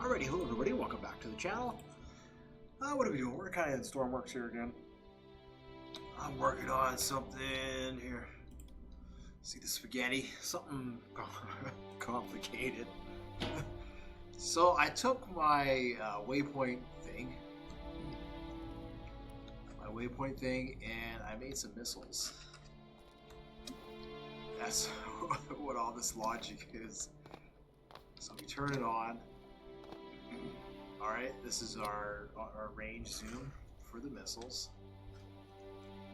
Alrighty, hello everybody, welcome back to the channel. What are we doing? We're kind of in Stormworks here again. I'm working on something here. See the spaghetti? Something complicated. So I took my waypoint thing, and I made some missiles. That's what all this logic is. So we turn it on. Alright, this is our range zoom for the missiles.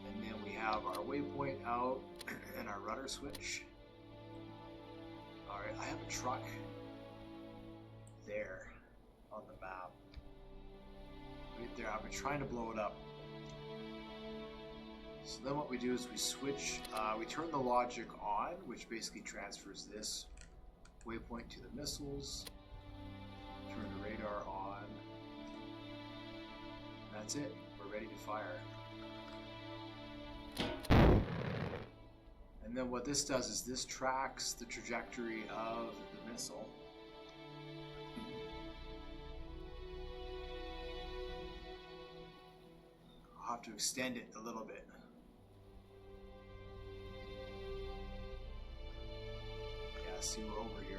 And then we have our waypoint out and our rudder switch. Alright, I have a truck there on the map. Right there, I've been trying to blow it up. So then what we do is we switch, we turn the logic on, which basically transfers this waypoint to the missiles. Turn the radar on. That's it. We're ready to fire. And then what this does is this tracks the trajectory of the missile. I'll have to extend it a little bit. Yeah, see, we're over here.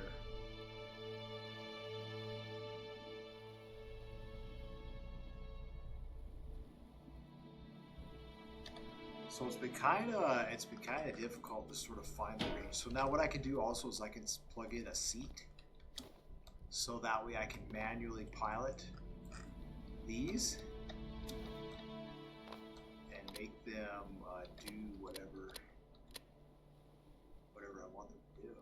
So it's been kind of difficult to sort of find the range. So now what I can do also is I can plug in a seat, so that way I can manually pilot these and make them do whatever I want them to do.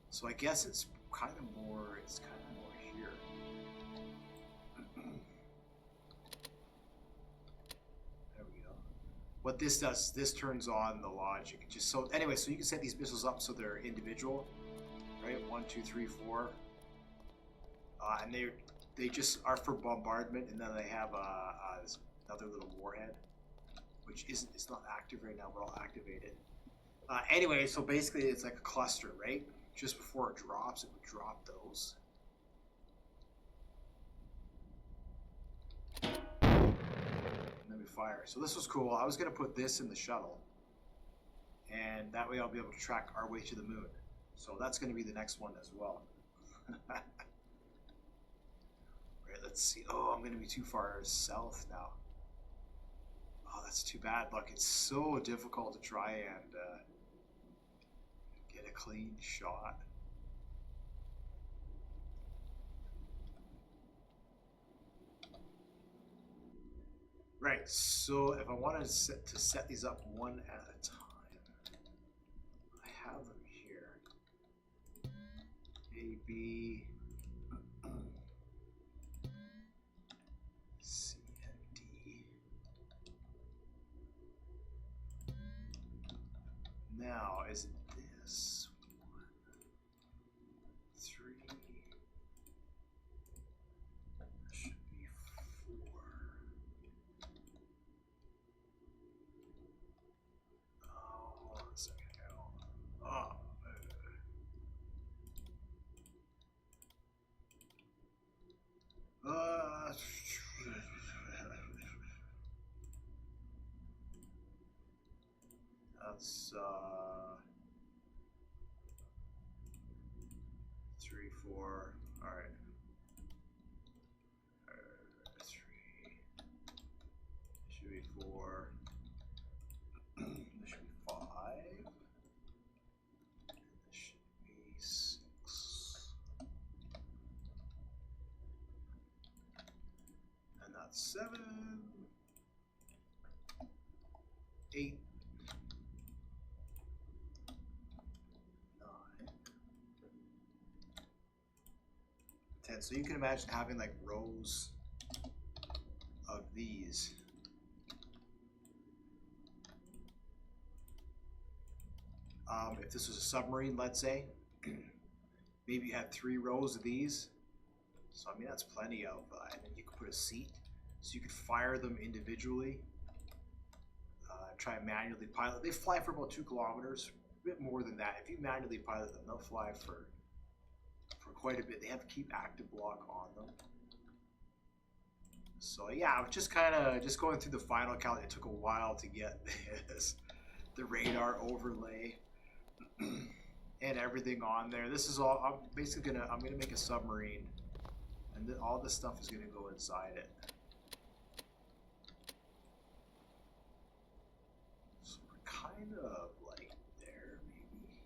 So I guess it's kind of more here. What this does, this turns on the logic. Just so anyway, so you can set these missiles up so they're individual, right? 1, 2, 3, 4, and they just are for bombardment, and then they have another little warhead, which it's not active right now, but I'll activate it. Anyway, so basically it's like a cluster, right? Just before it drops, it would drop those. Fire. So this was cool. I was going to put this in the shuttle, and that way I'll be able to track our way to the moon. So that's going to be the next one as well. Right, let's see. Oh, I'm going to be too far south now. Oh, that's too bad. Look, it's so difficult to try and get a clean shot. Right, so if I wanted to set these up one at a time, I have them here. A, B, C, and D. Now, is it this? 1, 3. That should be 4. That's 3, 4. All right. 3 should be 4. This should be 5. This should be 6. And that's 7, 8, 9, 10. So you can imagine having like rows of these. If this was a submarine, let's say, maybe you had 3 rows of these. So I mean that's plenty of, and then you could put a seat, so you could fire them individually. Try and manually pilot. They fly for about 2 kilometers, a bit more than that. If you manually pilot them, they'll fly for quite a bit. They have keep active block on them. So yeah, I was just kind of just going through the final count. It took a while to get this, the radar overlay and everything on there. This is all. I'm basically I'm gonna make a submarine, and all this stuff is gonna go inside it. So we're kind of like there, maybe.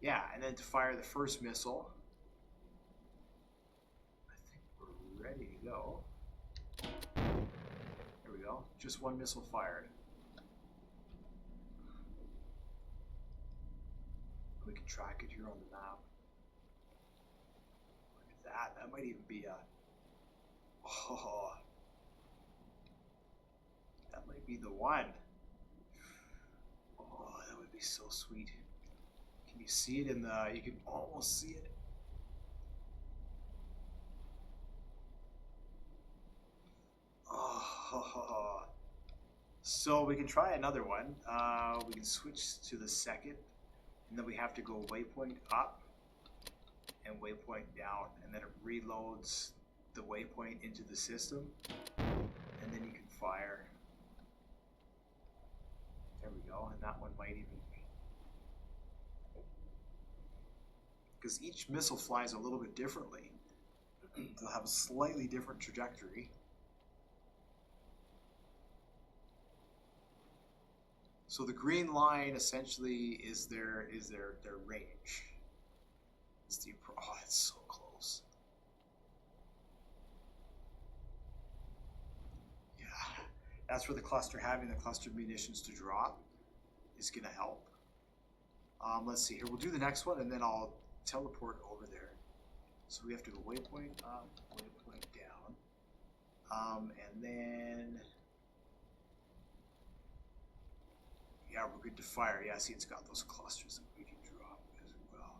Yeah, and then to fire the first missile, I think we're ready to go. There we go. Just one missile fired. We can track it here on the map. Look at that. That might even be a... Oh. That might be the one. Oh, that would be so sweet. Can you see it in the... You can almost see it. Oh. So we can try another one. We can switch to the second. And then we have to go waypoint up and waypoint down. And then it reloads the waypoint into the system. And then you can fire. There we go. And that one might even... Because each missile flies a little bit differently. They'll have a slightly different trajectory. So the green line essentially is their range. It's the oh, it's so close. Yeah, that's where the cluster, having the cluster munitions to drop is gonna help. Let's see here. We'll do the next one, and then I'll teleport over there. So we have to go waypoint up, waypoint down, and then. Yeah, we're good to fire. Yeah, see, it's got those clusters that we can drop as well.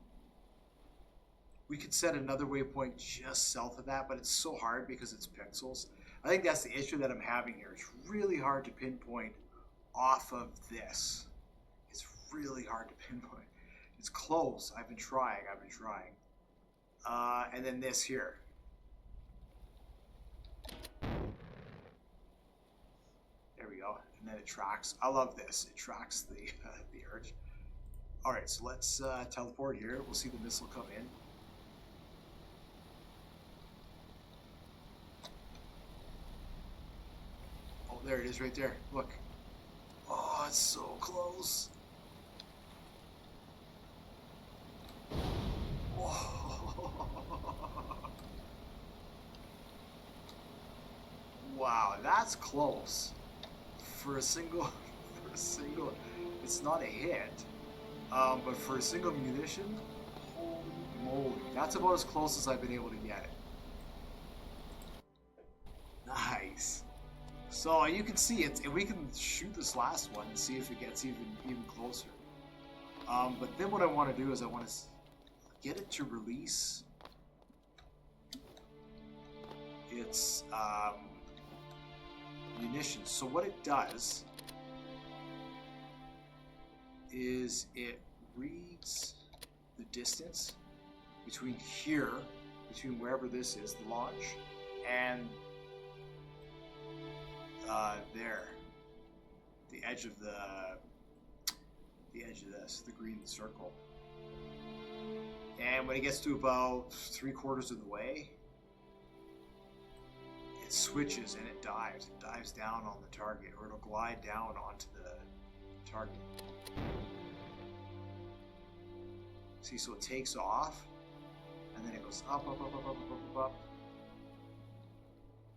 We could set another waypoint just south of that, but it's so hard because it's pixels. I think that's the issue that I'm having here. It's really hard to pinpoint off of this. It's really hard to pinpoint. It's close. I've been trying. And then this here. There we go. And then it tracks. I love this. It tracks the urge. All right, so let's teleport here. We'll see the missile come in. Oh, there it is right there. Look. Oh, it's so close. Wow, that's close. For a single, it's not a hit, but for a single munition, holy moly, that's about as close as I've been able to get it. Nice. So you can see it, and we can shoot this last one and see if it gets even closer. But then what I want to do is I want to get it to release its munitions. So what it does is it reads the distance between here, between wherever this is, the launch, and there, the edge of this, the green circle. And when it gets to about 3/4 of the way, it switches and it dives. It dives down on the target, or it'll glide down onto the target. See, so it takes off, and then it goes up, up, up, up, up, up, up, up,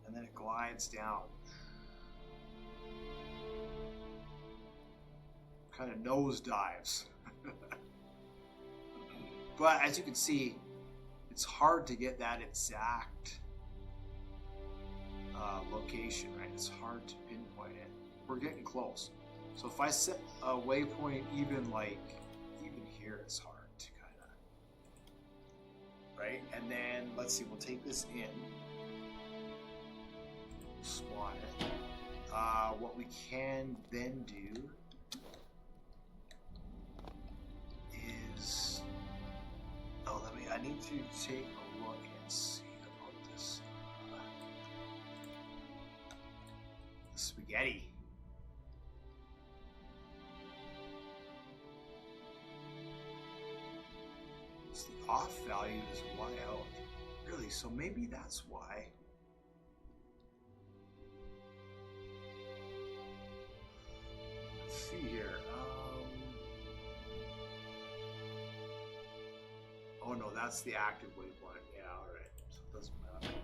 and then it glides down. Kind of nose dives. But as you can see, it's hard to get that exact location, right? It's hard to pinpoint it. We're getting close. So if I set a waypoint even here, it's hard to kind of, right? And then let's see, we'll take this in, spawn it. what we can then do is, I need to take a look and see about this spaghetti. So the off value is Y out. Really? So maybe that's why. Let's see here. Oh no, that's the active waypoint. Yeah, alright. So it doesn't matter.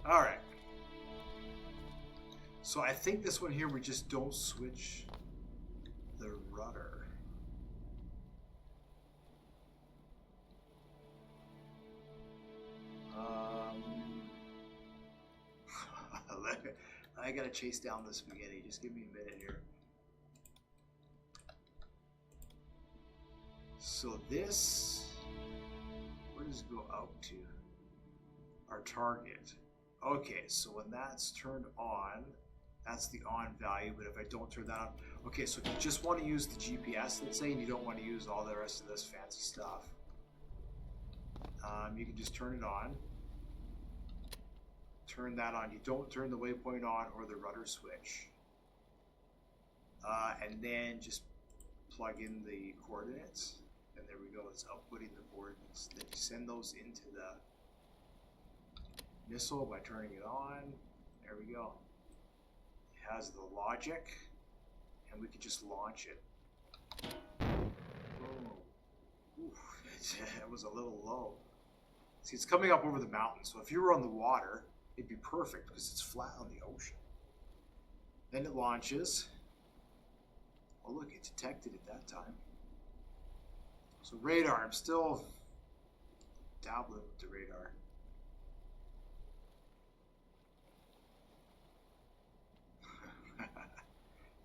Alright. So I think this one here, we just don't switch the rudder. I gotta chase down the spaghetti. Just give me a minute here. So this, where does it go out to? Our target. Okay, so when that's turned on, that's the on value, but if I don't turn that on, okay, so if you just want to use the GPS, let's say, and you don't want to use all the rest of this fancy stuff, you can just turn it on. Turn that on. You don't turn the waypoint on or the rudder switch. And then just plug in the coordinates. And there we go, it's outputting the coordinates. Then you send those into the missile by turning it on. There we go. It has the logic, and we can just launch it. Oh. Oof, it was a little low. See, it's coming up over the mountain, so if you were on the water, it'd be perfect because it's flat on the ocean. Then it launches. Oh look, it detected at that time. So radar, I'm still dabbling with the radar.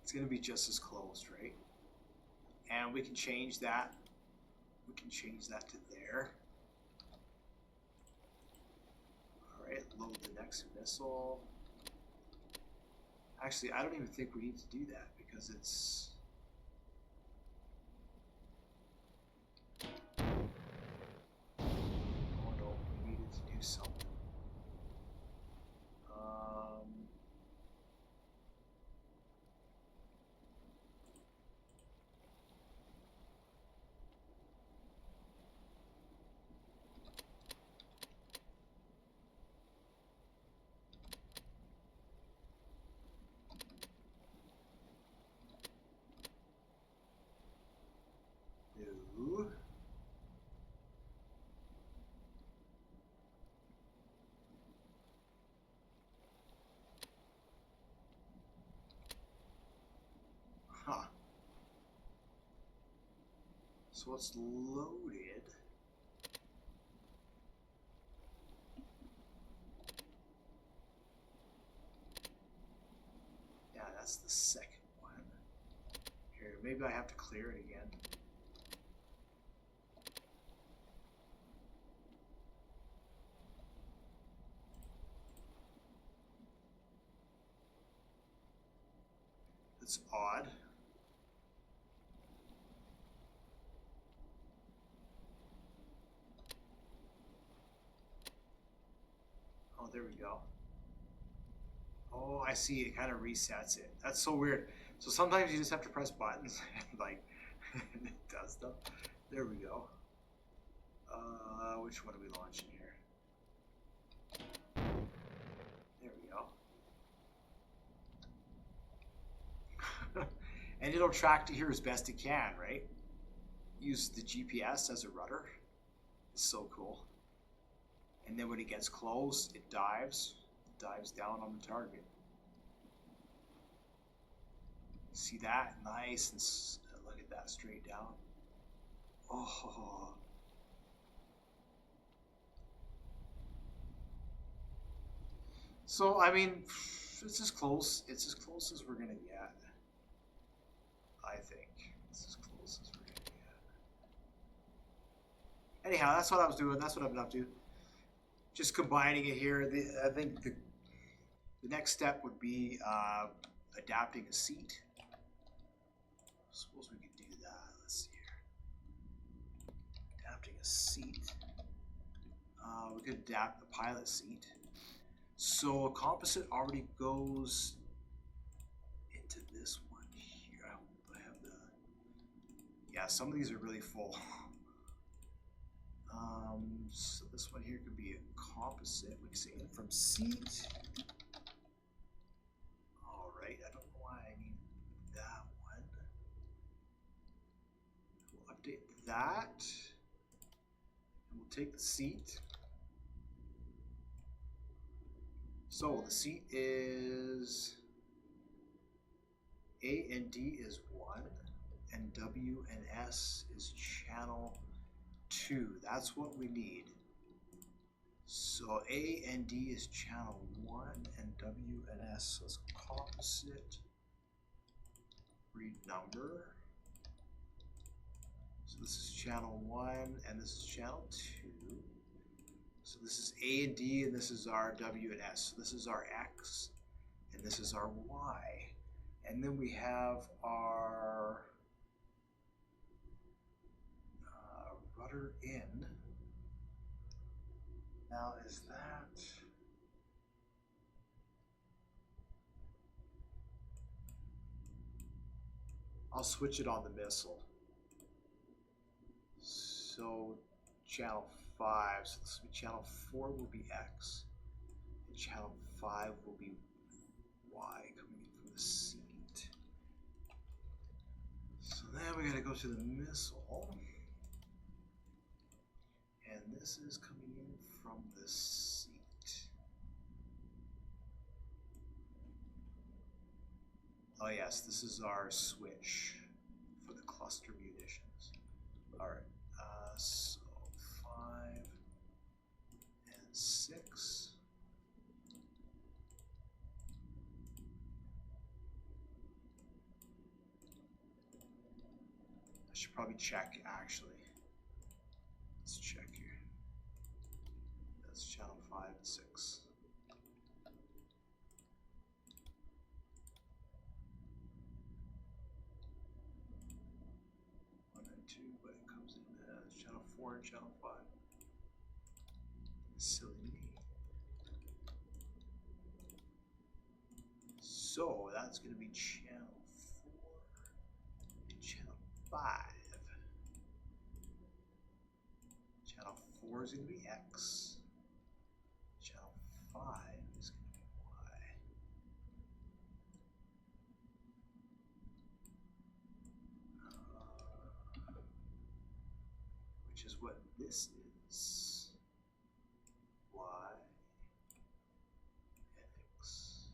It's going to be just as close, right? And we can change that. We can change that to there. All right, load the next missile. Actually, I don't even think we need to do that because it's... Oh no, we needed to do something. No. Huh. So it's loaded. Yeah, that's the second one. Here, maybe I have to clear it again. It's odd. Oh, there we go. Oh, I see. It kind of resets it. That's so weird. So sometimes you just have to press buttons and like and it does stuff. There we go. Which one are we launching here? There we go. And it'll track to here as best it can, right? Use the GPS as a rudder. It's so cool. And then when it gets close, it dives down on the target. See that? Nice, and look at that, straight down. Oh. So, I mean, it's as close as we're gonna get. I think. It's as close as we're gonna get. Anyhow, that's what I was doing. That's what I've been up to. Just combining it here. I think the next step would be adapting a seat. Suppose we could do that. Let's see here. Adapting a seat. We could adapt the pilot seat. So a composite already goes into this one here. I hope I have the. Yeah, some of these are really full. So this one here could be a composite. We can say in from seat. All right. I don't know why I need that one. We'll update that. And we'll take the seat. So the seat is A and D is 1, and W and S is channel 2. That's what we need. So A and D is channel 1, and W and S. So it's composite read number. So this is channel 1, and this is channel 2. So this is A and D, and this is our W and S. So this is our X, and this is our Y. And then we have our rudder in. Now is that... I'll switch it on the missile. So channel 5, so this will be channel 4 will be X, and channel 5 will be Y coming in from the seat. So then we gotta go to the missile, and this is coming in from the seat. Oh yes, this is our switch for the cluster munitions. All right, so 5 and 6. I should probably check actually. Let's check here. That's channel 5 and 6. But it comes in as channel 4 and channel 5. Silly me. So that's going to be channel 4 and channel 5. Channel 4 is going to be X. Channel 5 is going to be Y. Which is what this is. Y and X.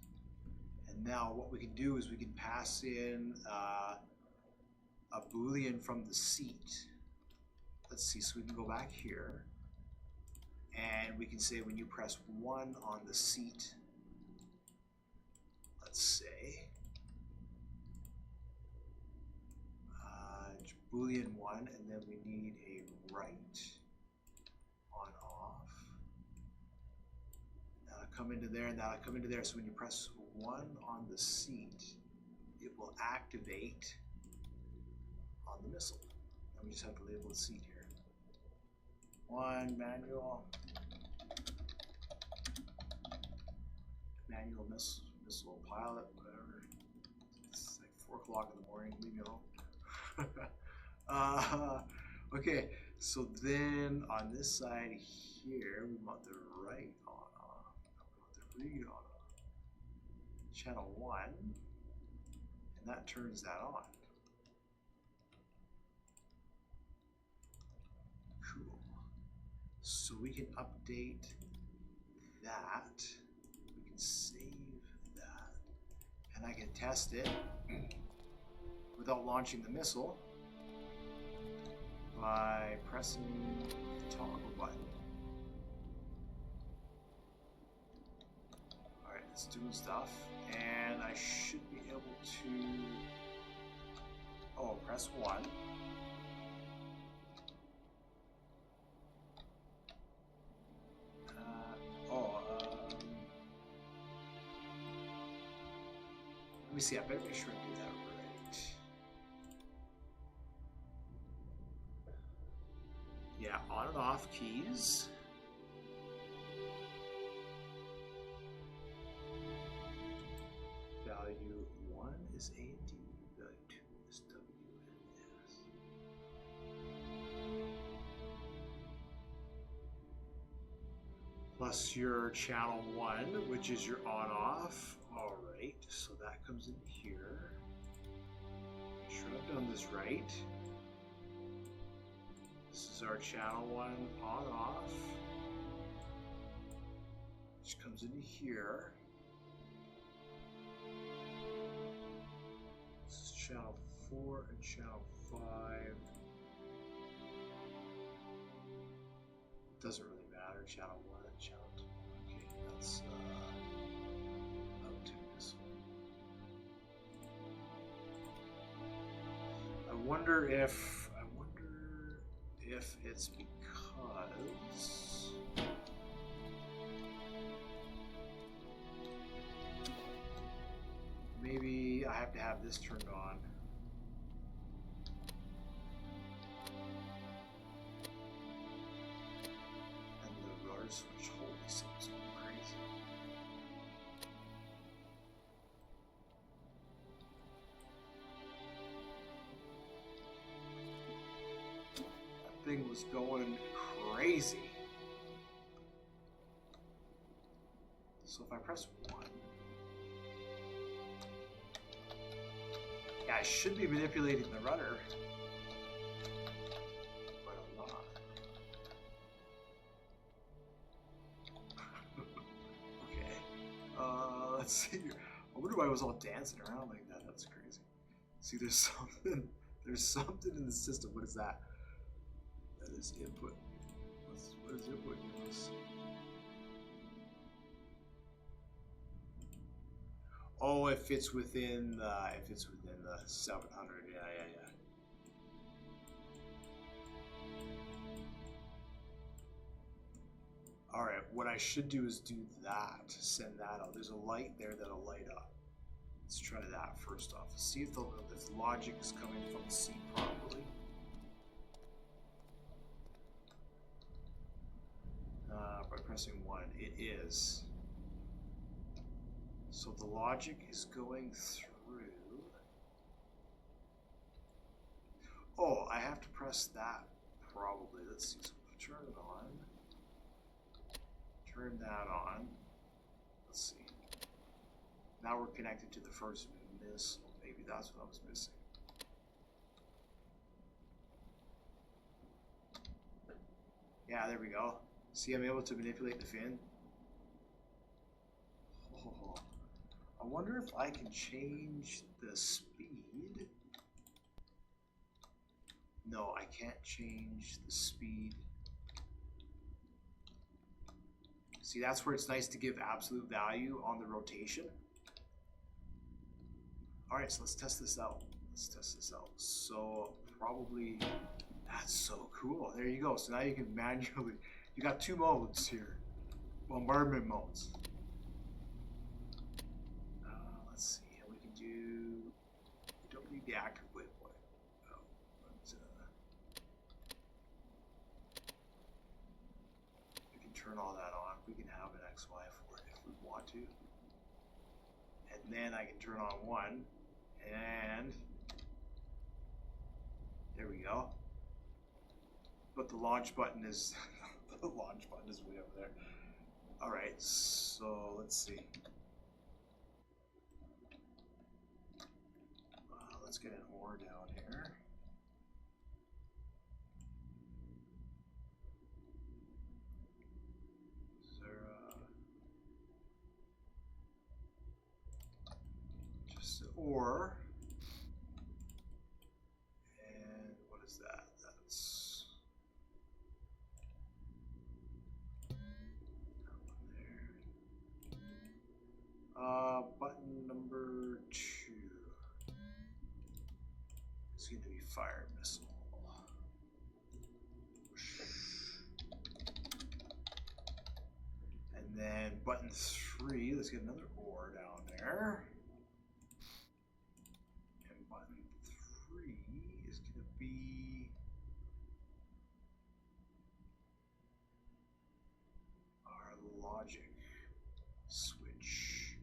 And now what we can do is we can pass in a Boolean from the seat. Let's see, so we can go back here and we can say when you press 1 on the seat, let's say, Boolean 1, and then we need a right on off. That'll come into there, and that'll come into there. So when you press 1 on the seat, it will activate on the missile. And we just have to label the seat here. 1 manual missile pilot, whatever. It's like 4 o'clock in the morning. Leave me alone. Okay, so then on this side here, we want the right on off. We want the read on off. Channel 1, and that turns that on. Cool. So we can update that. We can save that, and I can test it without launching the missile by pressing the toggle button. Alright, it's doing stuff, and I should be able to, press 1. Let me me see. I better make sure I do that right. Yeah, on and off keys. Value 1 is A and D. Value 2 is W and S. Plus your channel 1, which is your on-off. All right, so that comes in here. Make sure I've done this right. This is our channel 1 on-off, which comes into here. This is channel 4 and channel 5. Doesn't really matter, channel 1 and channel 2. Okay, that's out to this one. I wonder if it's because maybe I have to have this turned on. And the rudder switch, holy something's going crazy. Thing was going crazy. So if I press 1, yeah, I should be manipulating the rudder, but I'm not. Okay, let's see here. I wonder why I was all dancing around like that. That's crazy. See, there's something in the system. What is that? That is input. What is input use? Oh, if it's within the 700, yeah. All right, what I should do is do that. Send that out. There's a light there that'll light up. Let's try that first off. See if the logic is coming from the C properly. By pressing 1, it is. So the logic is going through. Oh, I have to press that probably. Let's see. So turn it on. Turn that on. Let's see. Now we're connected to the first missile. Maybe that's what I was missing. Yeah, there we go. See, I'm able to manipulate the fin. Oh, I wonder if I can change the speed. No, I can't change the speed. See, that's where it's nice to give absolute value on the rotation. All right, so let's test this out. So probably, that's so cool. There you go. So now you can manually, you got 2 modes here, bombardment modes. Let's see, we can do, we don't need the active waypoint. Oh, but, we can turn all that on. We can have an XY for it if we want to. And then I can turn on 1, and there we go. But the launch button is the launch button is way over there. All right, so let's see. Let's get an ore down here. Is there just an ore? And what is that? That's that one there. Button number 2. It's going to be fire missile. And then button 3, let's get another ore down there. be our logic switch.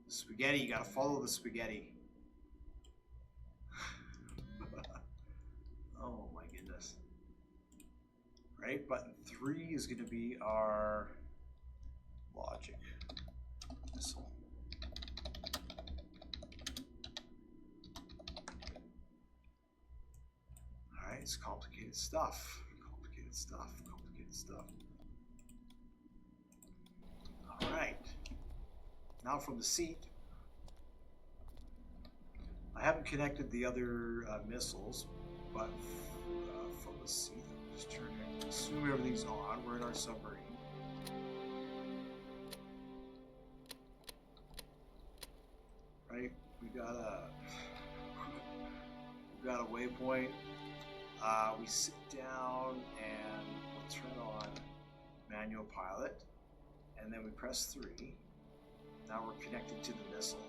Spaghetti, you gotta follow the spaghetti. Oh my goodness. Right, button 3 is gonna be our logic missile. Alright, it's complicated stuff. Complicated stuff. Complicated stuff. Alright. Now from the seat. I haven't connected the other missiles, but from the seat, just turn it. Assume everything's on. We're in our submarine. Right? We got a waypoint. We sit down and we'll turn on manual pilot, and then we press 3. Now we're connected to the missile.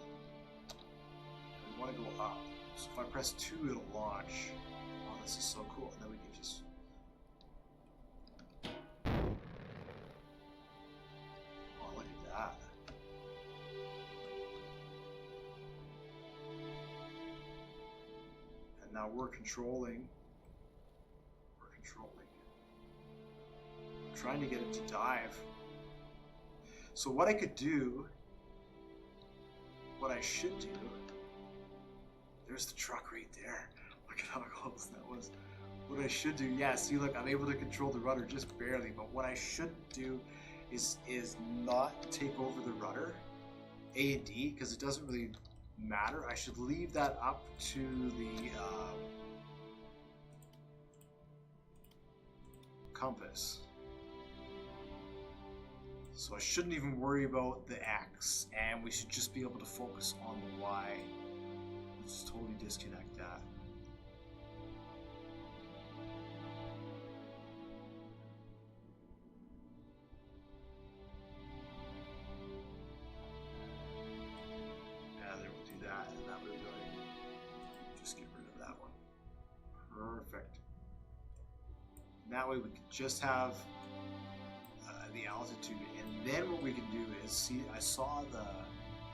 We want to go up. So if I press 2, it'll launch. Oh, this is so cool. And then we can just... Oh, look at that. And now we're controlling. I'm trying to get it to dive. So what I could do, what I should do, there's the truck right there. Look at how close that was. What I should do, yeah, see, look, I'm able to control the rudder just barely, but what I should do is not take over the rudder, A and D, because it doesn't really matter. I should leave that up to the compass. So I shouldn't even worry about the X, and we should just be able to focus on the Y. Let's totally disconnect that. Yeah, there we'll do that, and that way we'll just get rid of that one. Perfect. And that way we can just have the altitude, and then what we can do is see, I saw the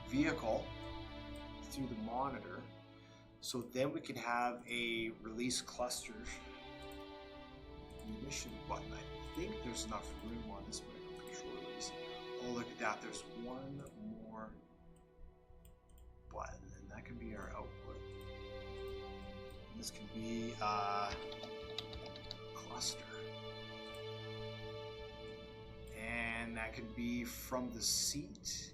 vehicle through the monitor, so then we can have a release cluster munition button. I think there's enough room on this control release. Oh, look at that, there's one more button, and that can be our output. And this can be cluster. And that could be from the seat.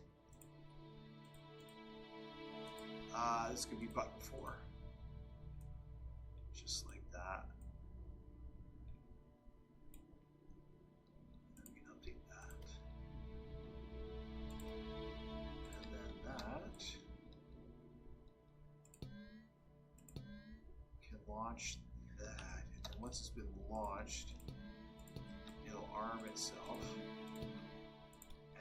This could be button 4. Just like that. And we can update that. And then that can launch that. And once it's been launched, it'll arm itself.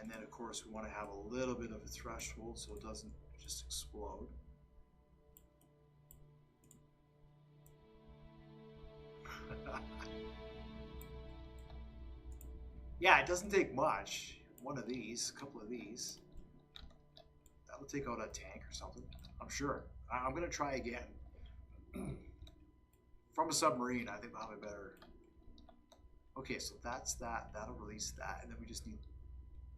And then of course we want to have a little bit of a threshold so it doesn't just explode. Yeah, it doesn't take much. One of these, a couple of these. That'll take out a tank or something, I'm sure. I'm going to try again. From a submarine, I think I'll have a better... Okay, so that's that. That'll release that. And then we just need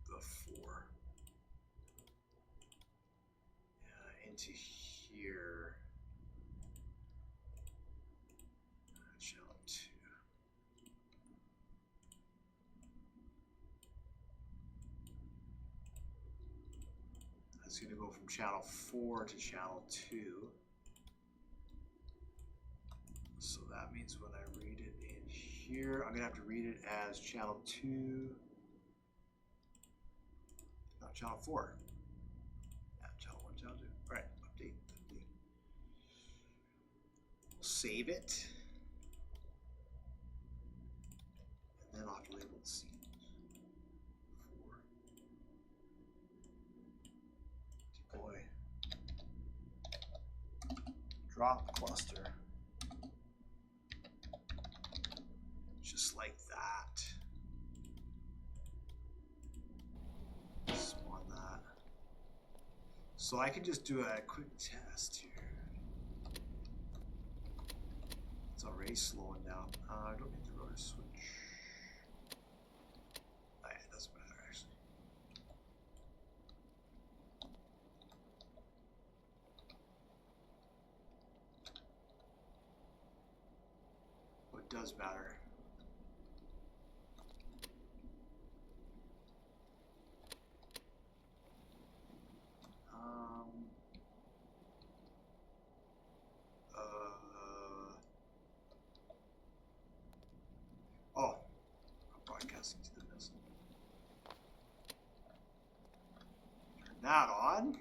the 4 into here. Channel 2. That's going to go from channel 4 to channel 2. So that means when I read it in here, I'm going to have to read it as channel 2. Not channel 4. Yeah, channel 1, channel 2. Alright, update. We'll save it. And then I'll have to label the seat. 4. Deploy. Drop cluster. Just like that. Spawn that. So I can just do a quick test here. It's already slowing down. I don't need the rotor switch. Oh, yeah, it doesn't matter actually. What does matter? Oh, I'm broadcasting to the missile. Turn that on.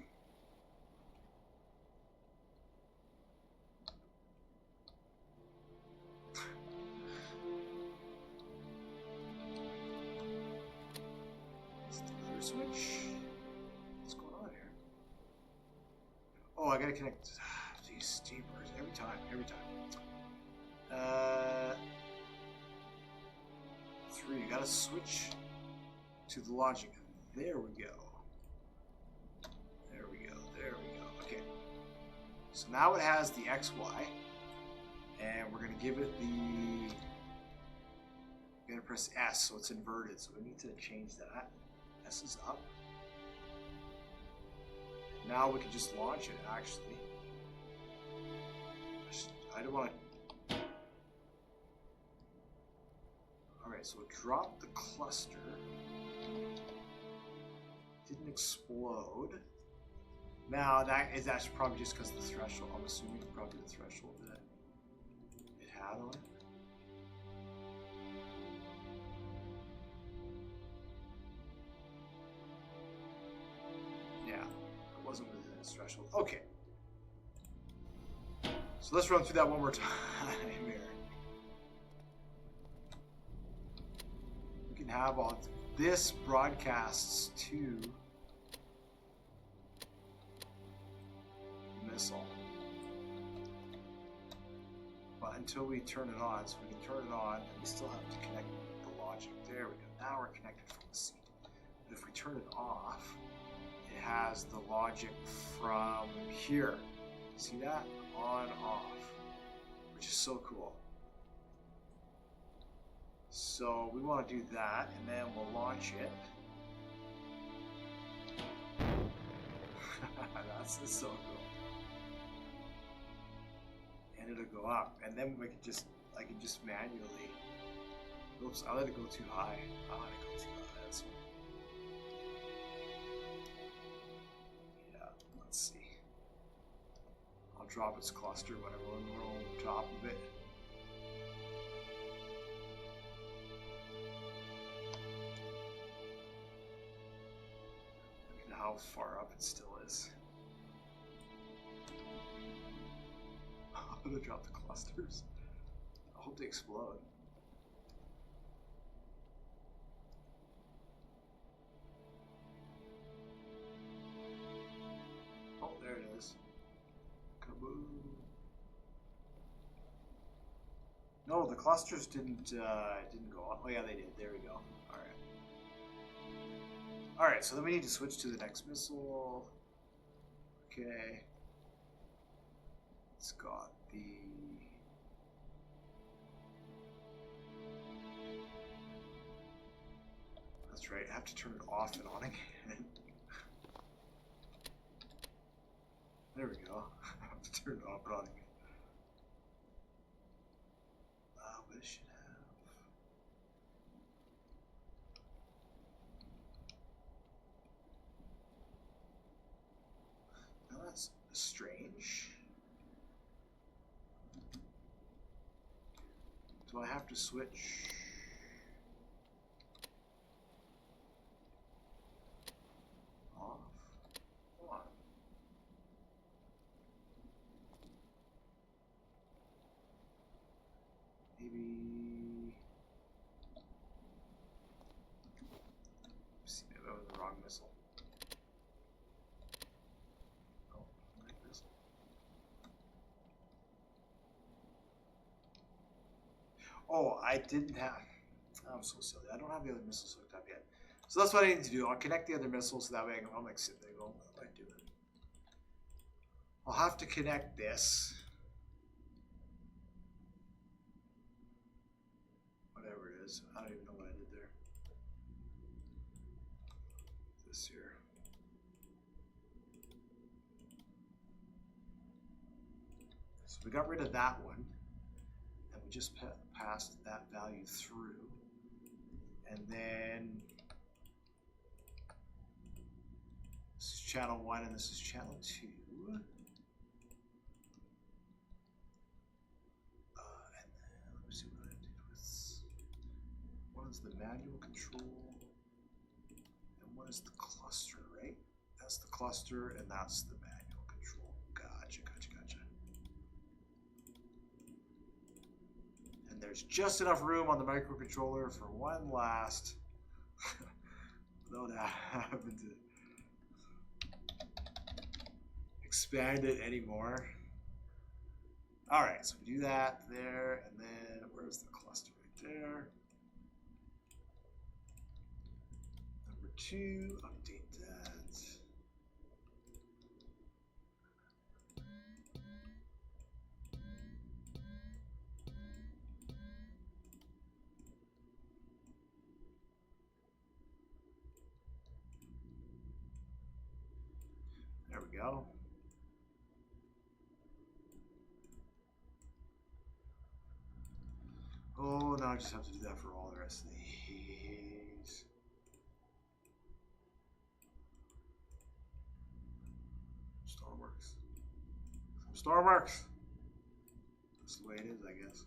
It's the other switch. What's going on here? Oh, I gotta connect these steamers every time. 3, you gotta switch to the logic. There we go. Okay. So now it has the XY, and we're gonna give it the. We're gonna press S, so it's inverted. So we need to change that. S is up. Now we can just launch it. Actually, I don't want to. Alright, so it dropped the cluster. Didn't explode. Now that is actually probably just because of the threshold. I'm assuming probably the threshold that it had on it. Yeah, it wasn't within its threshold. Okay. So let's run through that one more time here. Have all this broadcasts to missile, but until we turn it on, so we can turn it on, and we still have to connect the logic. There we go. Now we're connected from the seat. But if we turn it off, it has the logic from here. See that? On, off, which is so cool. So we want to do that, and then we'll launch it. That's so cool. And it'll go up, and then we can I can just manually. Oops, I let it go too high. I let it go too high. That's one. Yeah, let's see. I'll drop its cluster whenever we're on top of it. How far up it still is. I'm gonna drop the clusters. I hope they explode. Oh, there it is. Kaboom. No, the clusters didn't go on. Oh yeah, they did. There we go. All right. Alright, so then we need to switch to the next missile. Okay. It's got the... That's right, I have to turn it off and on again. There we go. I have to turn it off and on again. What it should have. Now that's strange. Do I have to switch? Off? On. Maybe. See, maybe that was the wrong missile. Oh, right missile. Oh, I didn't have. I'm so silly. I don't have the other missiles hooked up yet. So that's what I need to do. I'll connect the other missiles so that way I'm like sitting there going, what am I doing? I'll have to connect this. Whatever it is. I don't even know what I did there. This here. So we got rid of that one. And we just passed that value through. And then this is channel 1 and this is channel 2. And then let me see what I did with. One is the manual control, and one is the cluster, right? That's the cluster, and that's the manual control. Gotcha. And there's just enough room on the microcontroller for one last, without having to expand it anymore. All right, so we do that there, and then where's the cluster right there? Number 2, update that. There we go. Oh, now I just have to do that for all the rest of these. Stormworks. Stormworks! That's the way it is, I guess.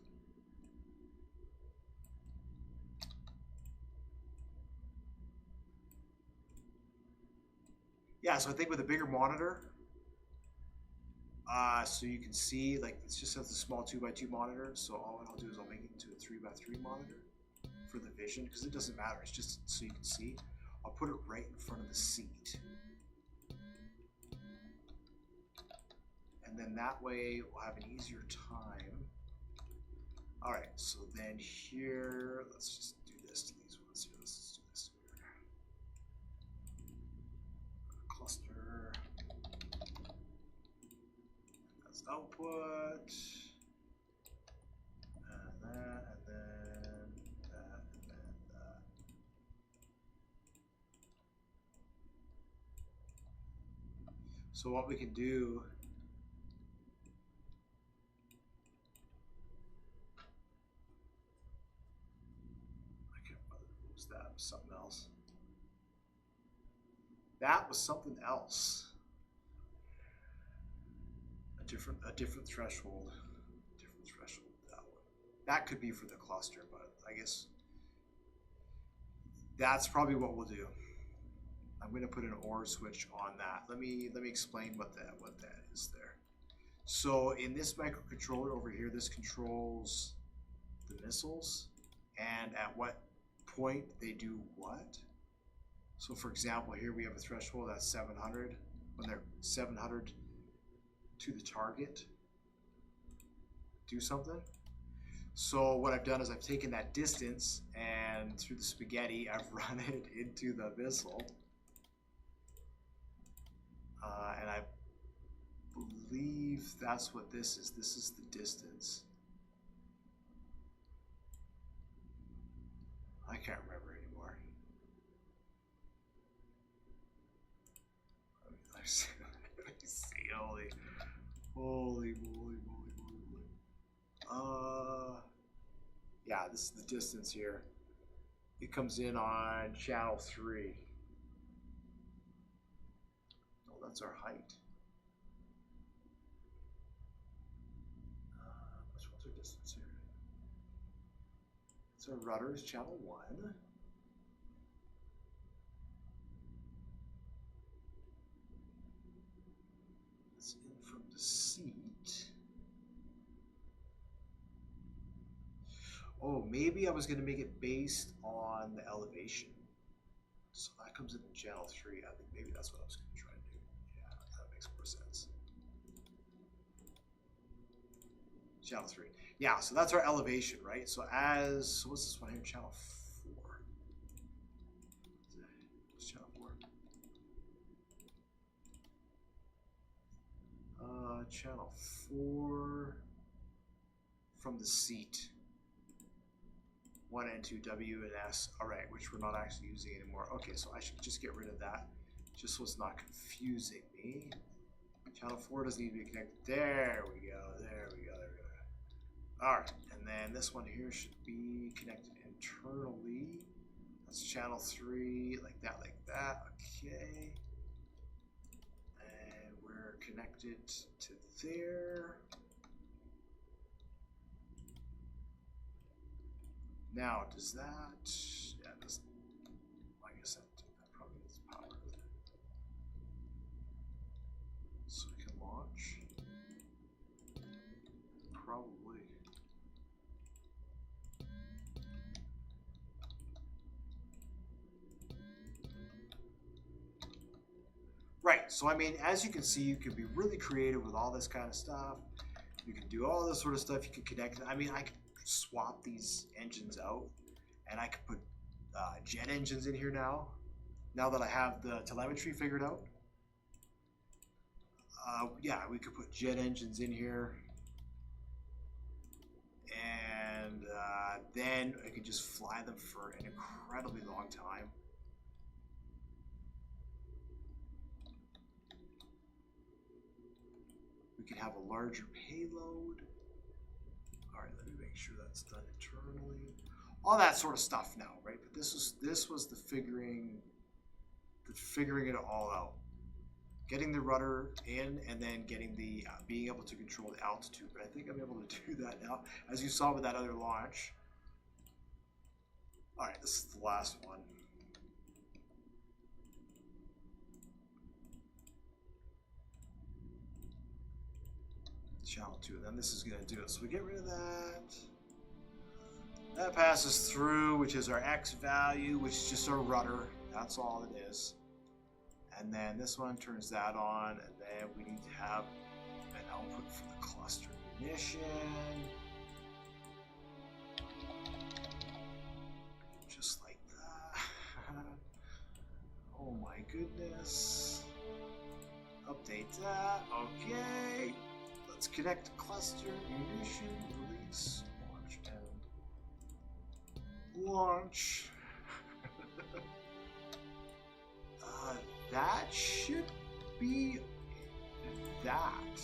Yeah, so I think with a bigger monitor, so you can see, like, it's just a small 2x2 monitor. So all I'll do is I'll make it into a 3x3 monitor for the vision, because it doesn't matter. It's just so you can see. I'll put it right in front of the seat. And then that way we'll have an easier time. All right, so then here, let's just do this to these ones here. Let's just do this here. Cluster. That's output. And that, and then that, and then that. So what we can do, that was something else. That was something else. A different threshold. Different threshold. That one. That could be for the cluster, but I guess that's probably what we'll do. I'm going to put an OR switch on that. Let me explain what that is there. So in this microcontroller over here, this controls the missiles and at what point they do what. So for example, here we have a threshold at 700. When they're 700 to the target, do something. So what I've done is I've taken that distance and through the spaghetti, I've run it into the missile. And I believe that's what this is. This is the distance. I can't remember anymore. Let me see. Holy moly. Yeah, this is the distance here. It comes in on channel 3. Oh, that's our height. What's our distance here? It's our rudders, channel 1. It's in from the seat. Oh, maybe I was going to make it based on the elevation. So that comes in channel 3. I think maybe that's what I was going to try and do. Yeah, that makes more sense. Channel 3. Yeah, so that's our elevation, right? So what's this one here? Channel 4. What's channel 4? Channel 4 from the seat. 1 and 2, W and S. Alright, which we're not actually using anymore. Okay, so I should just get rid of that, just so it's not confusing me. Channel 4 doesn't need to be connected. There we go, there we go, there we go. Alright, and then this one here should be connected internally. That's channel 3, like that, okay. And we're connected to there. Now, does that, yeah, it doesn't, like I said, that probably needs power. So we can launch. Probably. Right, so I mean, as you can see, you can be really creative with all this kind of stuff. You can do all this sort of stuff. You can connect, I mean, I could swap these engines out, and I could put jet engines in here now that I have the telemetry figured out. Yeah, we could put jet engines in here, and then I could just fly them for an incredibly long time. We can have a larger payload. All right, let me make sure that's done internally. All that sort of stuff now, right? But this was the figuring it all out. Getting the rudder in, and then getting the being able to control the altitude. But I think I'm able to do that now, as you saw with that other launch. All right, this is the last one. Channel 2, and then this is going to do it. So we get rid of that. That passes through, which is our X value, which is just our rudder. That's all it is. And then this one turns that on, and then we need to have an output for the cluster ignition. Just like that. Oh my goodness. Update that. Okay. Let's connect cluster ignition, release, launch, and launch. That should be that.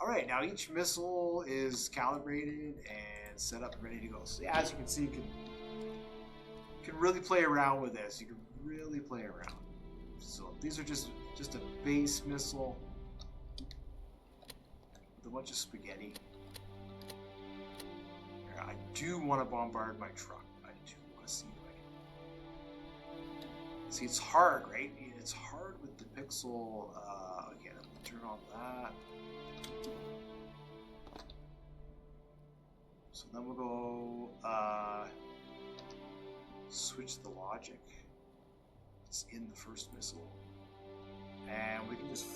All right, now each missile is calibrated and set up and ready to go. So yeah, as you can see, you can really play around with this. You can really play around. So these are just a base missile with a bunch of spaghetti. Here, I do want to bombard my truck. I do want to see if I can. See, it's hard, right? It's hard with the pixel. Again, I'm gonna turn on that. So then we'll go switch the logic. It's in the first missile, and we can just.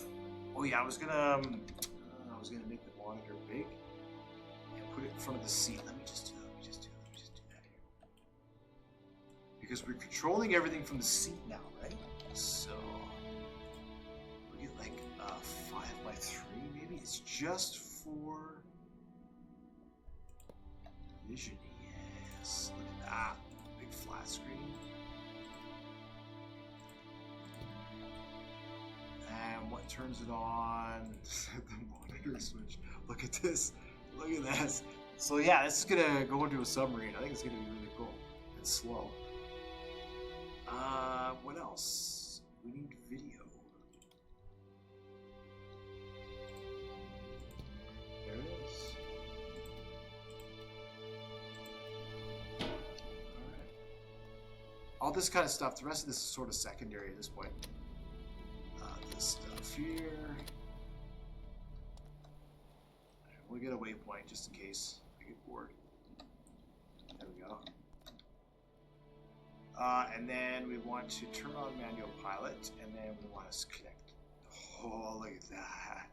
Oh yeah, I was gonna make the monitor big and put it in front of the seat. Let me just do that. Let me just do that here. Because we're controlling everything from the seat now, right? So we get like 5x3 maybe. It's just for vision. Yes, look at that big flat screen. And what turns it on? The monitor switch. Look at this. Look at this. So yeah, this is gonna go into a submarine. I think it's gonna be really cool and slow. What else? We need video. There it is. Alright. All this kind of stuff, the rest of this is sort of secondary at this point. This stuff here. We'll get a waypoint just in case I get bored. There we go. And then we want to turn on manual pilot, and then we want to connect. Oh, look at that.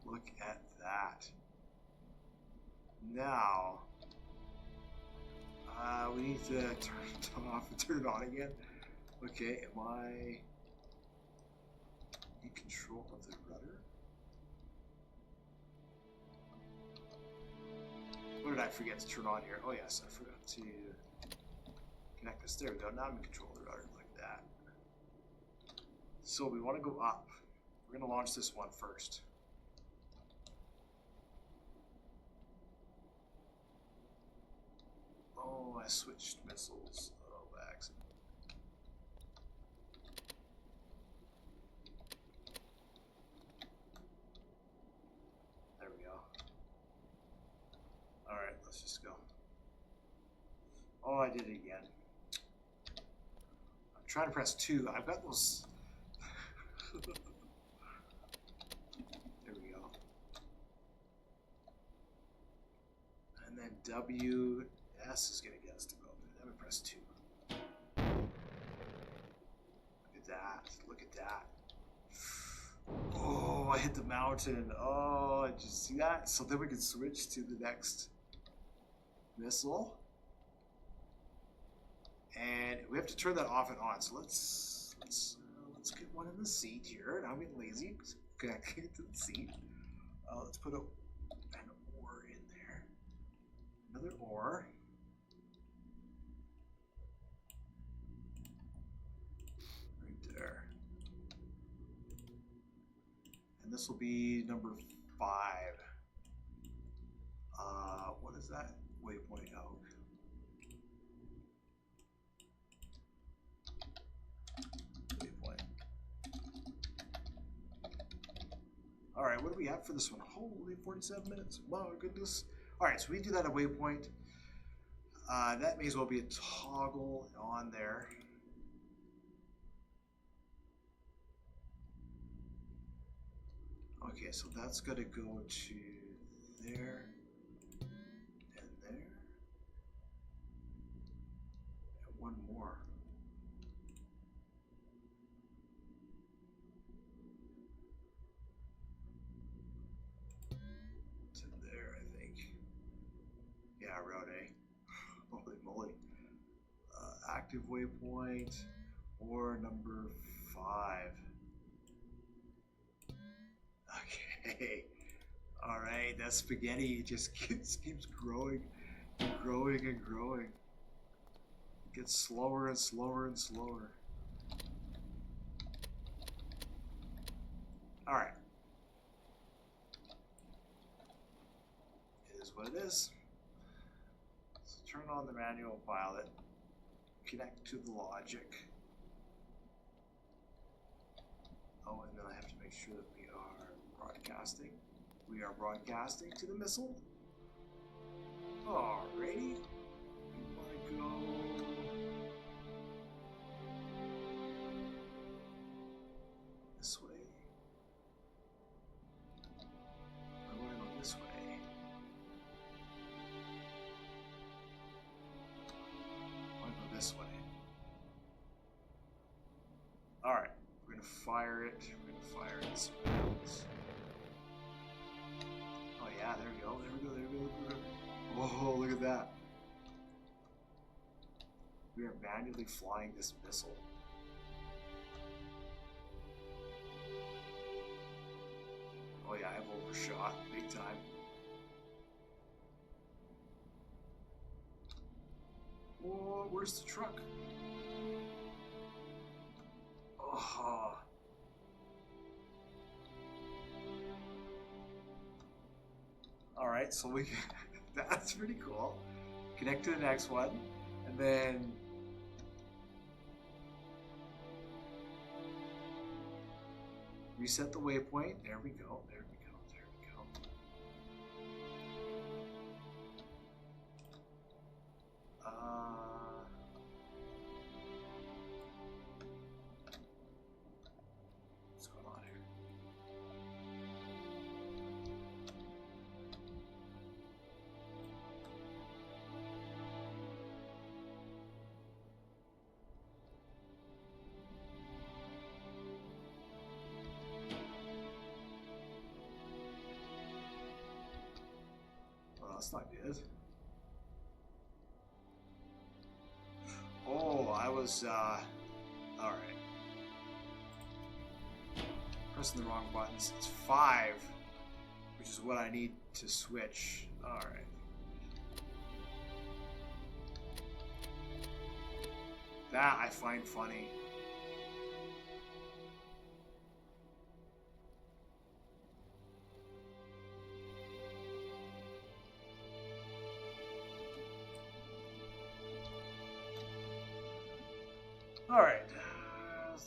Look at that. Now, we need to turn it off and turn it on again. Okay, am I in control of the rudder? What did I forget to turn on here? Oh yes, I forgot to connect this. There we go. Now I'm in control of the rudder like that. So we want to go up. We're going to launch this one first. Oh, I switched missiles. Oh, by accident. There we go. Alright, let's just go. Oh, I did it again. I'm trying to press 2. I've got those... There we go. And then W... S is going to get us to go. Then we press 2. Look at that. Look at that. Oh, I hit the mountain. Oh, did you see that? So then we can switch to the next missile. And we have to turn that off and on. So let's get one in the seat here. Now I'm getting lazy. Okay, I can get to the seat. Let's put an oar in there. Another oar. And this will be number 5. What is that? Waypoint out. Waypoint. Alright, what do we have for this one? Holy 47 minutes. Wow, goodness. Alright, so we do that at waypoint. That may as well be a toggle on there. Okay, so that's got to go to there and there. And one more. To there, I think. Yeah, route A. Holy moly. Active waypoint or number 5. Okay. All right, that spaghetti just keeps growing and growing and growing. It gets slower and slower and slower. All right. It is what it is. So turn on the manual pilot. Connect to the logic. Oh, and then I have to make sure that we are broadcasting. We are broadcasting to the missile. Alrighty. We want to go this way. I want to go this way. I want to go this way. Alright. We're going to fire it. We're going to fire it. Oh yeah, there we go. There we go. There we go. There we go. Whoa, look at that. We are manually flying this missile. Oh yeah, I've overshot big time. Whoa, where's the truck? Oh. Alright, so we that's pretty cool. Connect to the next one, and then reset the waypoint. There we go. There we go. There we go. What's going on here? that's not good. Oh, I was, alright. Pressing the wrong buttons. It's 5, which is what I need to switch. Alright. That I find funny. Alright,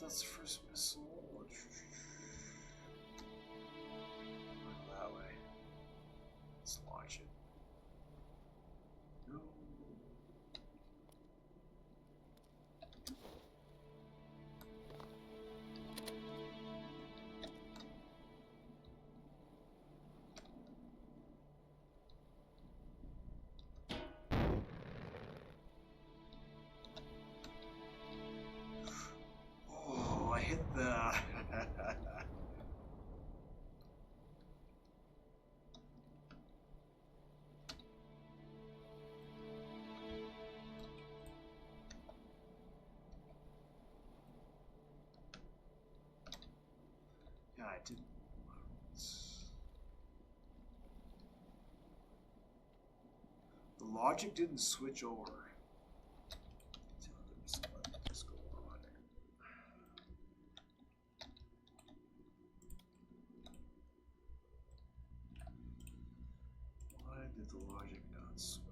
that's the first missile. Go that way. Let's launch it. No. Oh, I hit the... Yeah, I did. The logic didn't switch over. Let's go on there. Why did the logic not switch?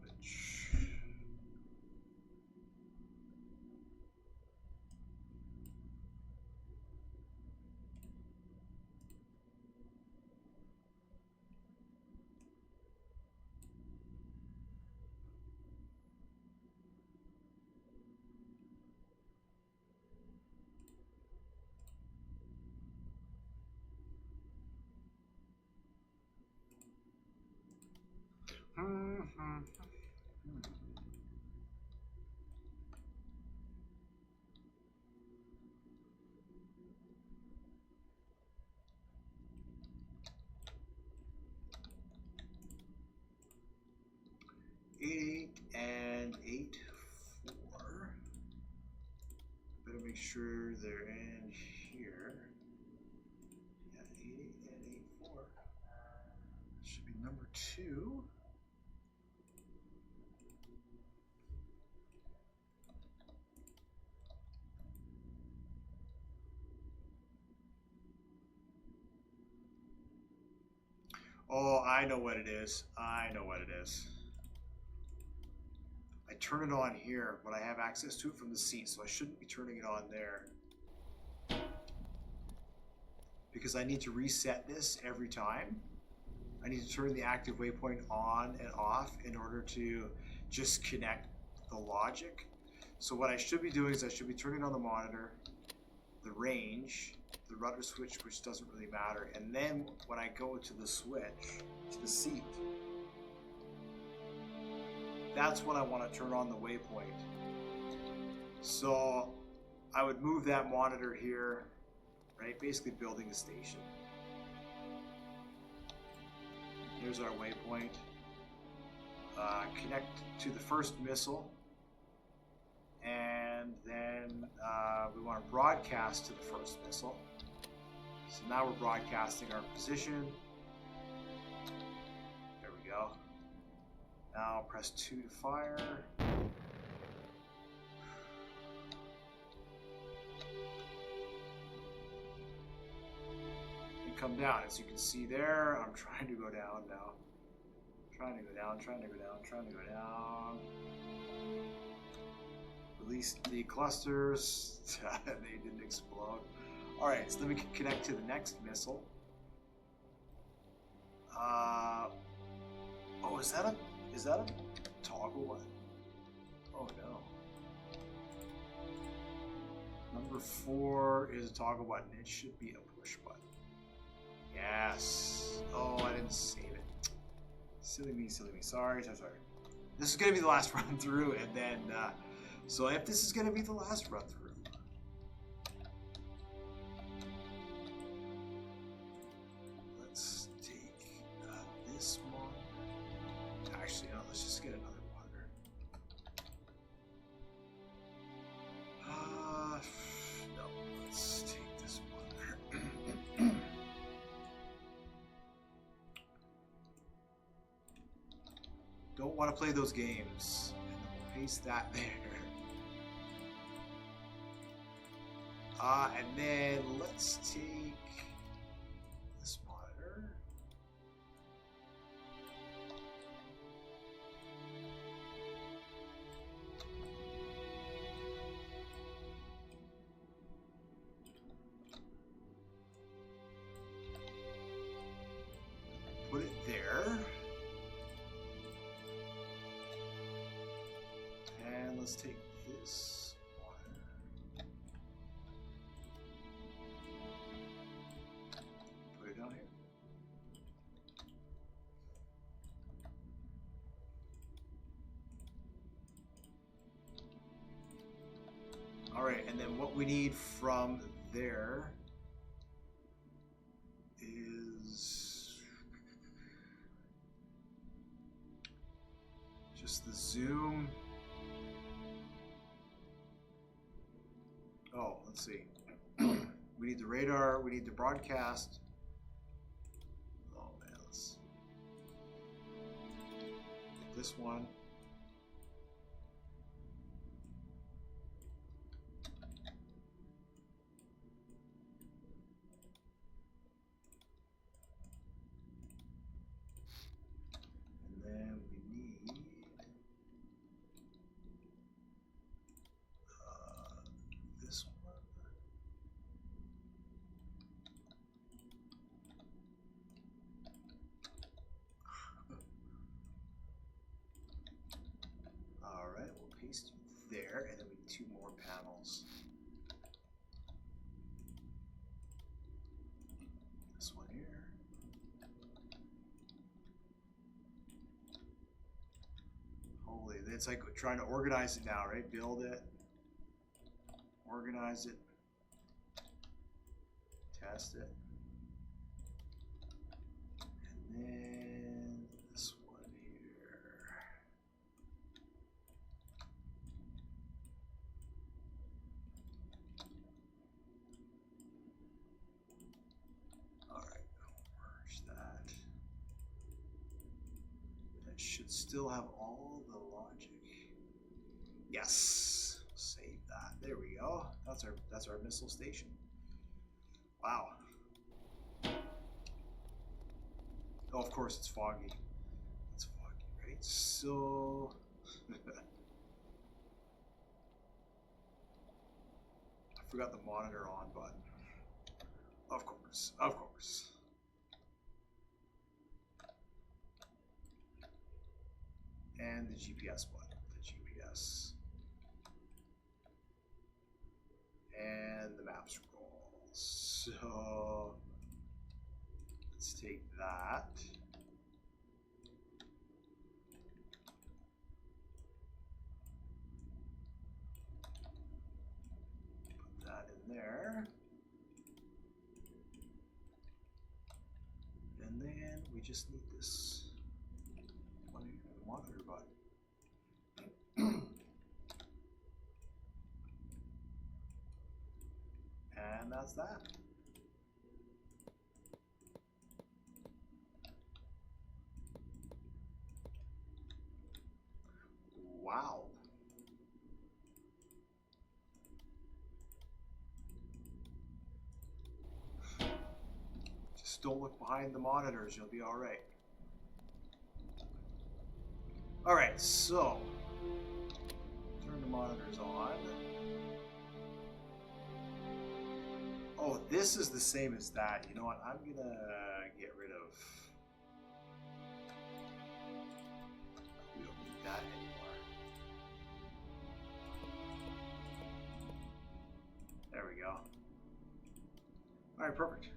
Mm-hmm. 8 and 8 4. Better make sure they're in here. Yeah, 8 and 8 4. Should be number 2. Oh, I know what it is. I know what it is. I turn it on here when I have access to it from the seat, so I shouldn't be turning it on there. Because I need to reset this every time. I need to turn the active waypoint on and off in order to just connect the logic. So what I should be doing is I should be turning on the monitor, the range, the rudder switch, which doesn't really matter, and then when I go to the switch, to the seat, that's when I want to turn on the waypoint. So I would move that monitor here, right? Basically building a station. Here's our waypoint. Connect to the first missile. And then we want to broadcast to the first missile. So now we're broadcasting our position. There we go. Now press 2 to fire. And come down. As you can see there, I'm trying to go down now. Trying to go down, trying to go down, trying to go down. Release the clusters. They didn't explode. Alright, so then we can connect to the next missile. Oh, is that a toggle button? Oh no. Number 4 is a toggle button. It should be a push button. Yes. Oh, I didn't save it. Silly me, silly me. Sorry, sorry, sorry. This is going to be the last run through, and then, so if this is going to be the last run through, let's take this one. Actually, let's just get another monitor. No, let's take this monitor. Don't want to play those games. And then we'll paste that there. And then let's take this monitor. Put it there. And let's take this. Down here. All right, and then what we need from there is just the zoom. Oh, let's see. We need the radar, we need the broadcast. This one. And then we need this one. Alright, we'll paste it there, and then we need 2 more panels. This one here. Holy, it's like trying to organize it now, right? Build it, organize it, test it, and then this one here. Should still have all the logic. Yes, save that. There we go. That's our missile station. Wow. Oh, of course it's foggy. It's foggy, right? So I forgot the monitor on button. Of course, of course. And the GPS button, the GPS. And the map scroll. So let's take that. Put that in there. And then we just need this monitor button. And that's that. Wow. Just don't look behind the monitors, you'll be all right. All right, so turn the monitors on. Oh, this is the same as that. You know what? I'm gonna get rid of. We don't need that anymore. There we go. All right, perfect.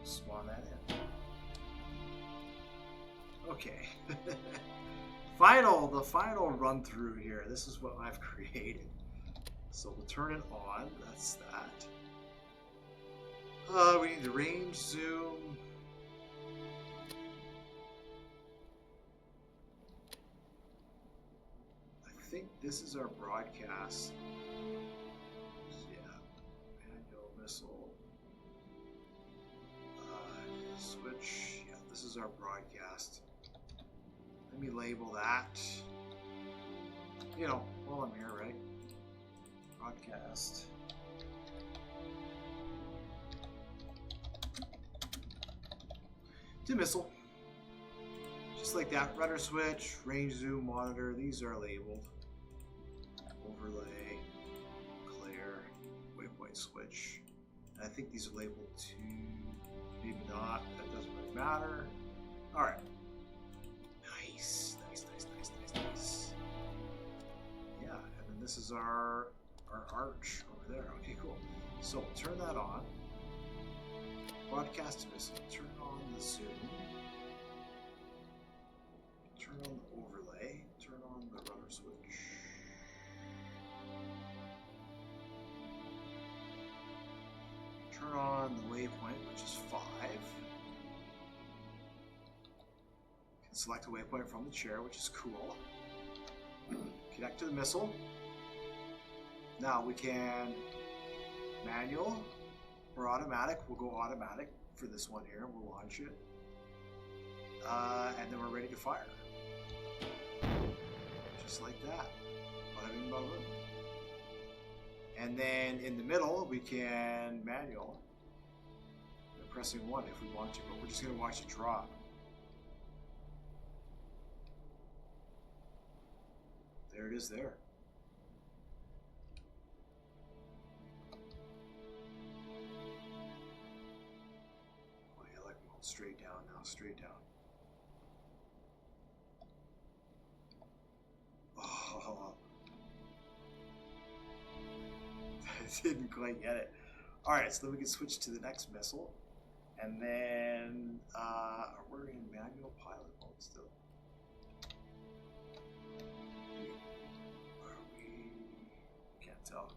Spawn that in. Okay. The final run through here. This is what I've created. So we'll turn it on. That's that. We need the range zoom. think this is our broadcast. Yeah, manual missile. Switch. Yeah, this is our broadcast. Let me label that. You know, while I'm here, right? Broadcast. To missile. Just like that. Rudder switch, range zoom monitor. These are labeled. Overlay, clear, waypoint switch. And I think these are labeled to. Maybe not. That doesn't really matter. All right. Nice. Yeah, and then this is our arch over there. Okay, cool. So we'll turn that on. Broadcast missile. Turn on the zoom. Turn on the overlay. Turn on the rudder switch. Turn on the waypoint, which is 5. Can select a waypoint from the chair, which is cool. Connect to the missile. Now we can manual or automatic. We'll go automatic for this one here. We'll launch it. And then we're ready to fire. Just like that. Bada bing, bada boom. And then in the middle, we can manual. We're pressing 1 if we want to, but we're just going to watch it drop. There it is there. Oh yeah, I like going straight down now, straight down. Oh. I didn't quite get it. Alright, so then we can switch to the next missile. And then we're in manual pilot mode still. Are we? Can't tell.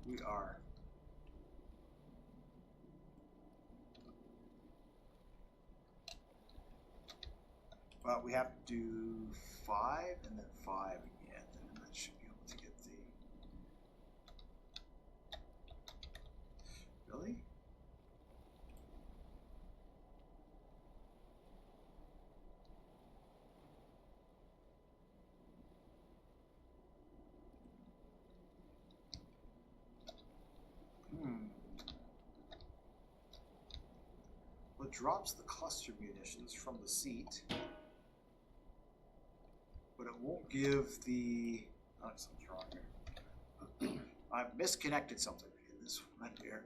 We are. But we have to do 5 and then 5 again, and that should be able to get the. Really? Well, it drops the cluster munitions from the seat, but it won't give the. Oh, something's wrong here. I've misconnected something in this one here.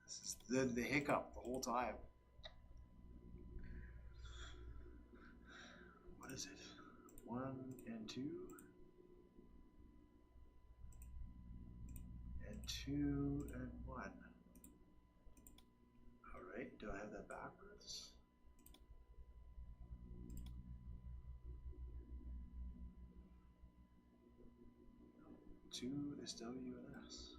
This is the hiccup the whole time. What is it? 1 and 2. And 2 and 1. Alright, do I have that backwards? No. 2 is W and S.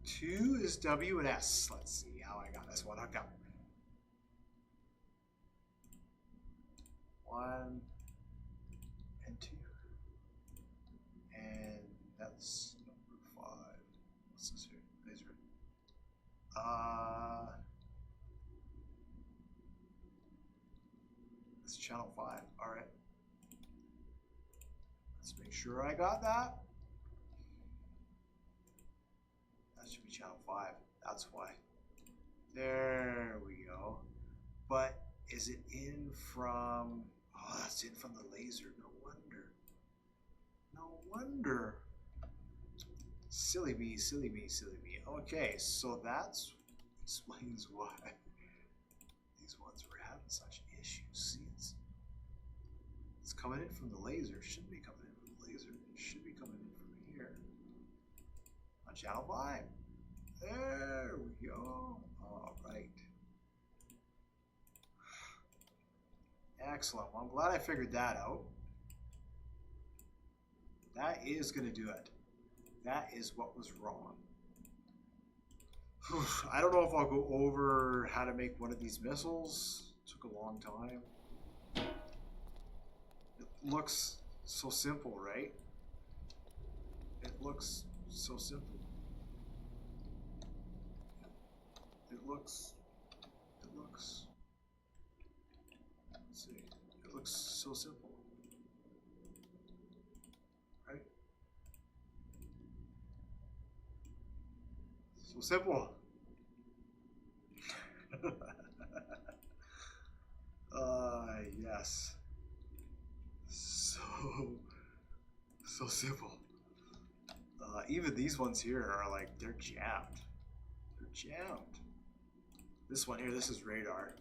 Two is W and S. Let's see how I got this one hooked up. 1 and 2. And that's number 5. What's this here? Laser. It's channel 5. Alright. Let's make sure I got that. That should be channel 5. That's why. There we go. But is it in from... Oh, that's in from the laser. No wonder. No wonder. Silly me, silly me, silly me. Okay, so that's explains why these ones were having such issues. See, it's coming in from the laser. It shouldn't be coming in from the laser. It should be coming in from here. On channel 5. There we go. All right. Excellent. Well, I'm glad I figured that out. That is going to do it. That is what was wrong. I don't know if I'll go over how to make one of these missiles. It took a long time. It looks so simple, right? It looks so simple. It looks, let's see, it looks so simple, right? So simple. Yes. So simple. Even these ones here are like, they're jammed. They're jammed. This one here, this is radar.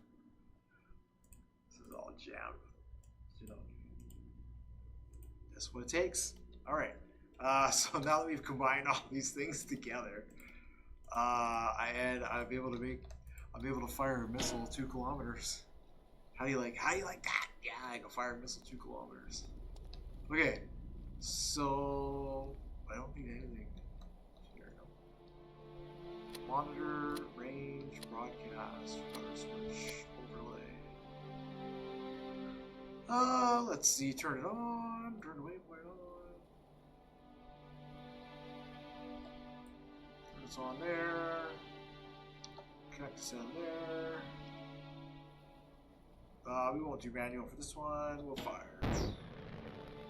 This is all jammed. You know, that's what it takes. All right. So now that we've combined all these things together, and I'm able to fire a missile 2 kilometers. How do you like that? Yeah, I can fire a missile 2 kilometers. Okay, so I don't need anything. Here we go. Monitor, range, broadcast, rudder switch, overlay. Let's see. Turn it on. Turn the waypoint on. Turn this on there. Connect this down there. We won't do manual for this one. We'll fire.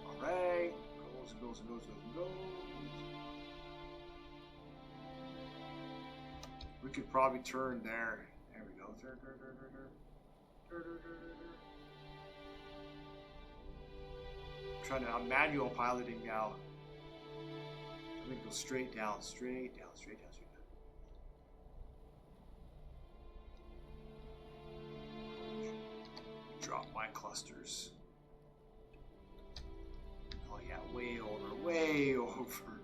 Alright. Goes and goes and goes and goes. We could probably turn there. There we go. Turn. I'm manual piloting now. I'm gonna go straight down. Drop my clusters. Oh yeah, way over.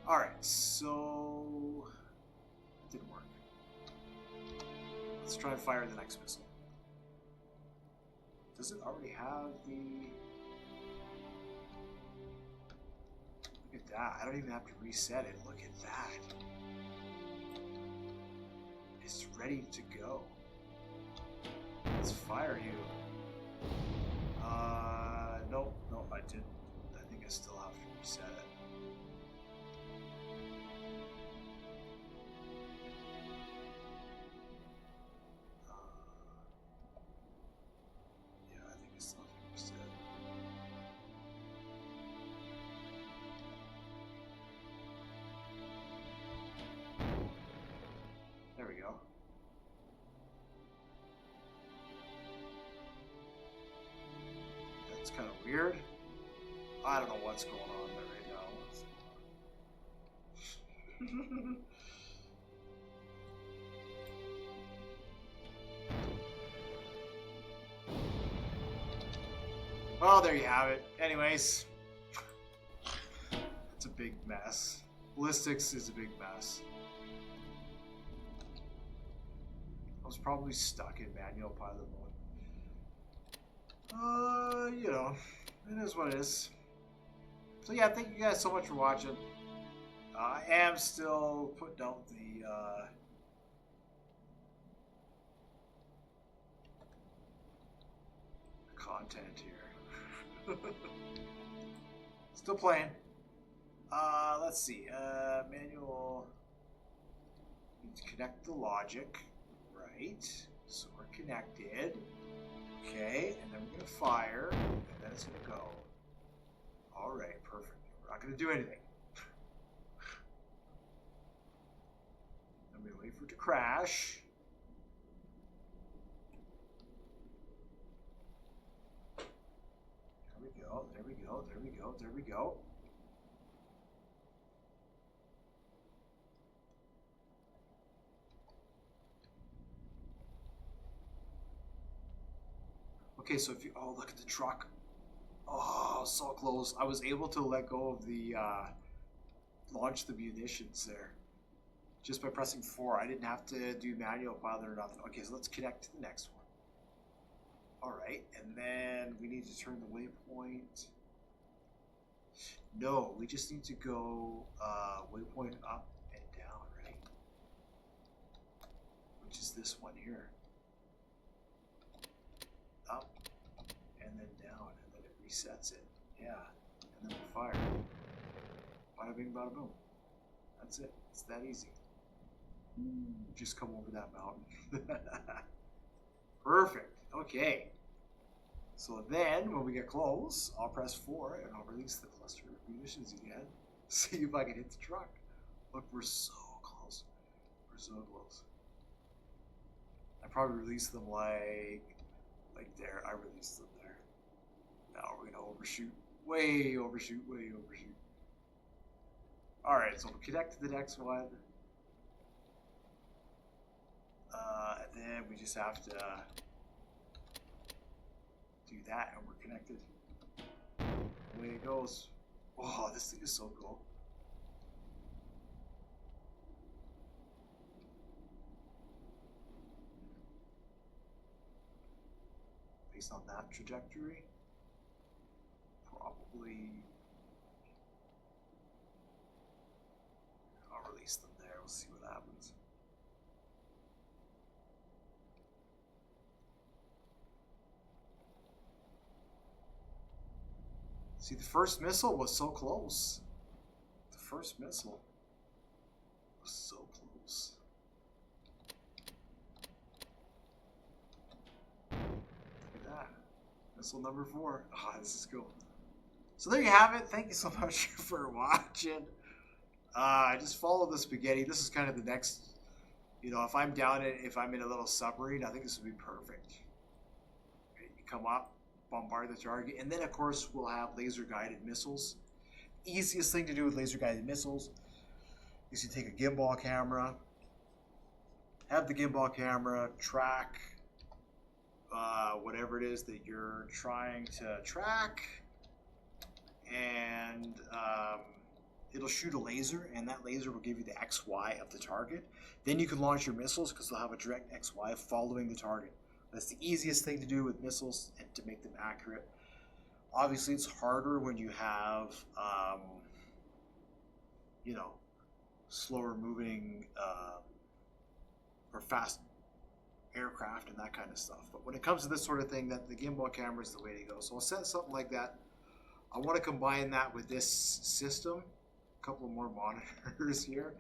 Alright, so it didn't work. Let's try and fire the next missile. Does it already have the... Look at that. I don't even have to reset it. Look at that. It's ready to go. Let's fire you. No, I didn't. I think I still have to reset it. Yeah, I think I still have to reset it. There we go. That's kind of weird. I don't know what's going on there right now. Well, there you have it. Anyways, it's a big mess. Ballistics is a big mess. I was probably stuck in manual pilot mode. You know, it is what it is. So yeah, thank you guys so much for watching. I am still putting out the content here. Still playing. Let's see. Manual. Need to connect the logic. Right. So we're connected. Okay, and then we're gonna fire, and then it's gonna go. Alright, perfect. We're not gonna do anything. I'm gonna wait for it to crash. There we go, there we go, there we go, there we go. Okay, so if you, oh, look at the truck. Oh, so close. I was able to let go of the, launch the munitions there. Just by pressing 4. I didn't have to do manual pilot or nothing. Okay, so let's connect to the next one. Alright, and then we need to turn the waypoint. No, we just need to go waypoint up and down, right? Which is this one here. Up and then down, and then it resets it. Yeah, and then we fire. Bada bing, bada boom. That's it. It's that easy. Just come over that mountain. Perfect. Okay. So then, when we get close, I'll press 4 and I'll release the cluster of munitions again. See if I can hit the truck. Look, we're so close. We're so close. I probably released them like there. I released them there. Now we're gonna overshoot. Way overshoot. Way overshoot. All right. So we'll connect to the next one. And then we just have to do that, and we're connected. Away it goes. Oh, this thing is so cool. Based on that trajectory, probably I'll release them there. We'll see what happens. See, the first missile was so close. The first missile was so close. Look at that. Missile number 4. Ah, this is cool. So there you have it. Thank you so much for watching. Just follow the spaghetti. This is kind of the next, if I'm if I'm in a little submarine, I think this would be perfect. Okay, you come up, bombard the target, and then of course we'll have laser guided missiles. Easiest thing to do with laser guided missiles is you take a gimbal camera, have the gimbal camera track whatever it is that you're trying to track, and it'll shoot a laser, and that laser will give you the XY of the target. Then you can launch your missiles because they'll have a direct XY following the target. That's the easiest thing to do with missiles and to make them accurate. Obviously, it's harder when you have, slower moving or fast aircraft and that kind of stuff. But when it comes to this sort of thing, that the gimbal camera is the way to go. So I'll set something like that. I want to combine that with this system, a couple more monitors here,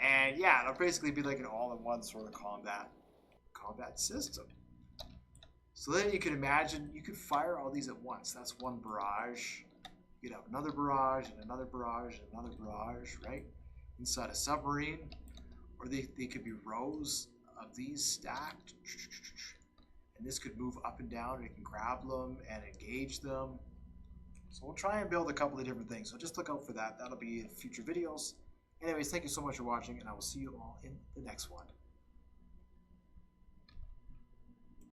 and yeah, it'll basically be like an all-in-one sort of combat system. So then you can imagine you could fire all these at once. That's one barrage. You'd have another barrage and another barrage and another barrage, right? Inside a submarine. Or they could be rows of these stacked. And this could move up and down, and you can grab them and engage them. So we'll try and build a couple of different things. So just look out for that. That'll be in future videos. Anyways, thank you so much for watching, and I will see you all in the next one.